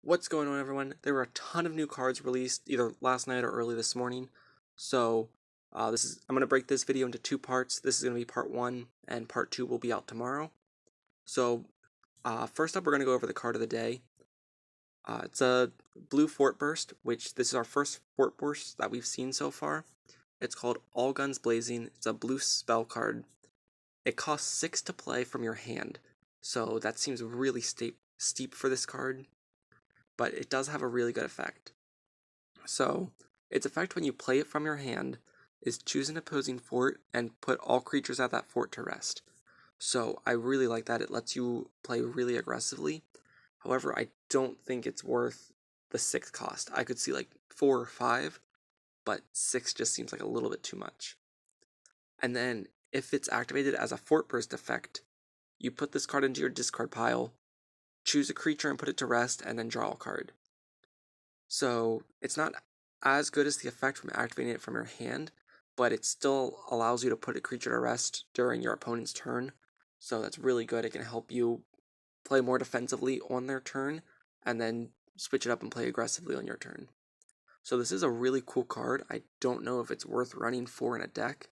What's going on, everyone? There were a ton of new cards released either last night or early this morning. So I'm gonna break this video into two parts. This is gonna be part one, and part two will be out tomorrow. So first up, we're gonna go over the card of the day. It's a blue Fort Burst, which this is our first Fort Burst that we've seen so far. It's called All Guns Blazing. It's a blue spell card. It costs 6 to play from your hand, so that seems really steep for this card, but it does have a really good effect. So, its effect when you play it from your hand is choose an opposing fort and put all creatures at that fort to rest. So, I really like that. It lets you play really aggressively. However, I don't think it's worth the 6 cost. I could see like 4 or 5, but 6 just seems like a little bit too much. And then, if it's activated as a Fort Burst effect, you put this card into your discard pile, choose a creature and put it to rest, and then draw a card. So it's not as good as the effect from activating it from your hand, but it still allows you to put a creature to rest during your opponent's turn. So that's really good. It can help you play more defensively on their turn, and then switch it up and play aggressively on your turn. So this is a really cool card. I don't know if it's worth running 4 in a deck.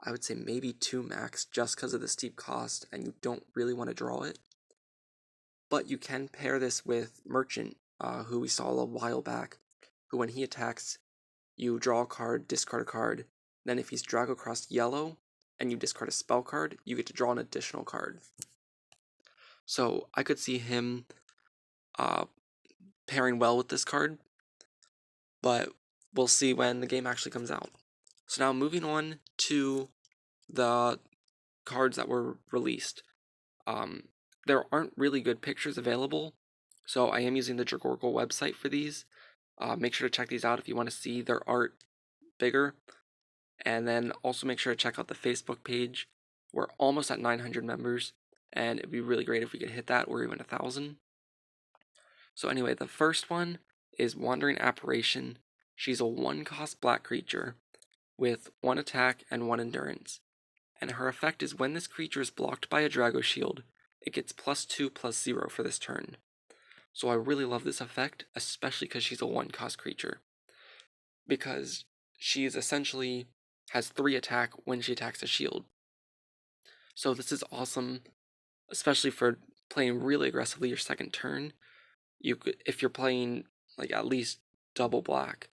I would say maybe 2 max just because of the steep cost, and you don't really want to draw it. But you can pair this with Merchant, who we saw a while back, who when he attacks, you draw a card, discard a card, then if he's drag across yellow, and you discard a spell card, you get to draw an additional card. So I could see him pairing well with this card, but we'll see when the game actually comes out. So now moving on to the cards that were released. There aren't really good pictures available, so I am using the Dragoborne website for these. Make sure to check these out if you want to see their art bigger. And then also make sure to check out the Facebook page. We're almost at 900 members, and it'd be really great if we could hit that or even 1,000. So anyway, the first one is Wandering Apparition. She's a 1-cost black creature with 1 attack and 1 endurance. And her effect is when this creature is blocked by a Drago Shield, it gets +2/+0 for this turn. So I really love this effect, especially because she's a 1-cost creature. Because she is essentially has 3 attack when she attacks a shield. So this is awesome, especially for playing really aggressively your second turn. You could, if you're playing like at least double black,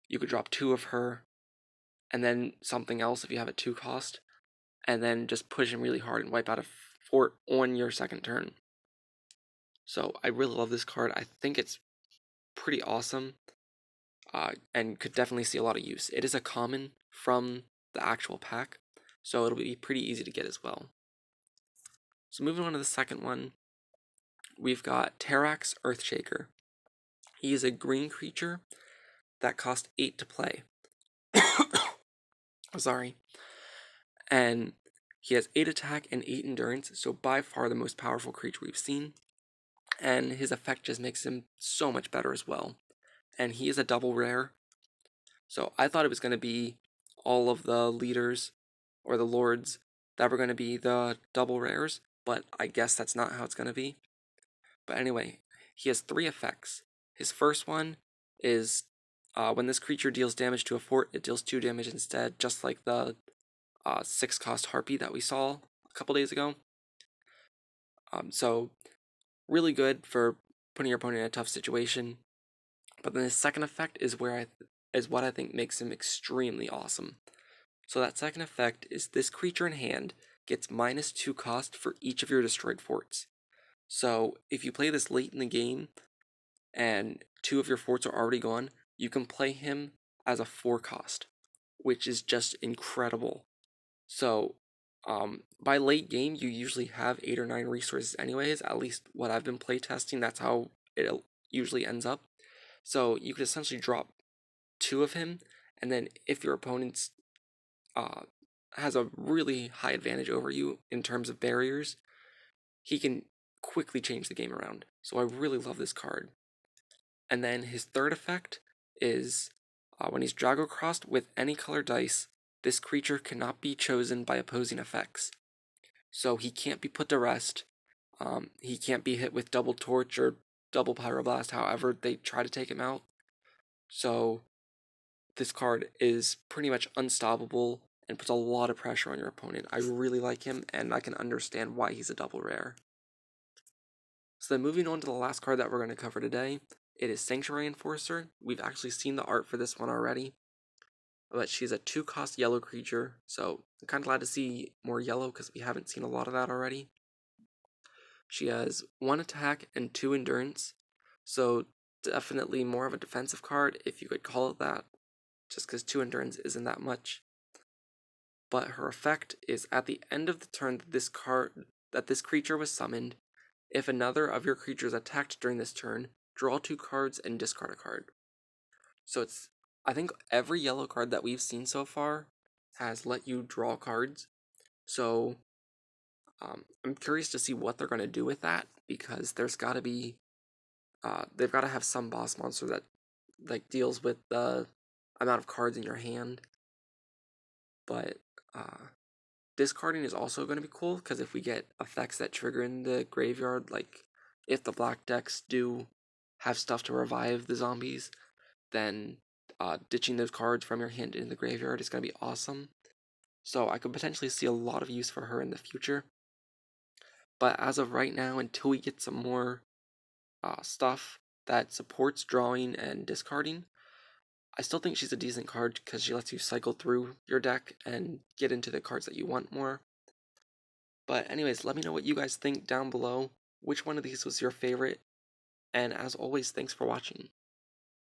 you could drop 2 of her, and then something else if you have a 2 cost, and then just push him really hard and wipe out a fort on your second turn. So I really love this card. I think it's pretty awesome, and could definitely see a lot of use. It is a common from the actual pack, so it'll be pretty easy to get as well. So moving on to the second one, we've got Terrax Earthshaker. He is a green creature that costs 8 to play. Sorry. And he has 8 attack and 8 endurance, so by far the most powerful creature we've seen. And his effect just makes him so much better as well. And he is a double rare. So I thought it was going to be all of the leaders or the lords that were going to be the double rares, but I guess that's not how it's going to be. But anyway, he has 3 effects. His first one is when this creature deals damage to a fort, it deals 2 damage instead, just like the 6-cost Harpy that we saw a couple days ago. So really good for putting your opponent in a tough situation. But then his second effect is what I think makes him extremely awesome. So that second effect is this creature in hand gets -2 cost for each of your destroyed forts. So if you play this late in the game and 2 of your forts are already gone, you can play him as a 4 cost, which is just incredible. So by late game, you usually have 8 or 9 resources anyways, at least what I've been playtesting, that's how it usually ends up. So you could essentially drop 2 of him, and then if your opponent's has a really high advantage over you in terms of barriers, he can quickly change the game around. So I really love this card. And then his third effect is when he's Drago crossed with any color dice, this creature cannot be chosen by opposing effects. So he can't be put to rest. He can't be hit with double torch or double Pyroblast however they try to take him out. So this card is pretty much unstoppable and puts a lot of pressure on your opponent. I really like him, and I can understand why he's a double rare. So then moving on to the last card that we're going to cover today, it is Sanctuary Enforcer. We've actually seen the art for this one already, but she's a 2-cost yellow creature, so I'm kind of glad to see more yellow because we haven't seen a lot of that already. She has 1 attack and 2 endurance, so definitely more of a defensive card if you could call it that, just because 2 endurance isn't that much. But her effect is at the end of the turn that this creature was summoned, if another of your creatures attacked during this turn, draw 2 cards and discard a card. So I think every yellow card that we've seen so far has let you draw cards. So I'm curious to see what they're going to do with that, because there's got to be they've got to have some boss monster that like deals with the amount of cards in your hand. But discarding is also going to be cool, because if we get effects that trigger in the graveyard, like if the black decks do have stuff to revive the zombies, then ditching those cards from your hand in the graveyard is going to be awesome. So I could potentially see a lot of use for her in the future. But as of right now, until we get some more stuff that supports drawing and discarding, I still think she's a decent card because she lets you cycle through your deck and get into the cards that you want more. But anyways, let me know what you guys think down below. Which one of these was your favorite? And as always, thanks for watching.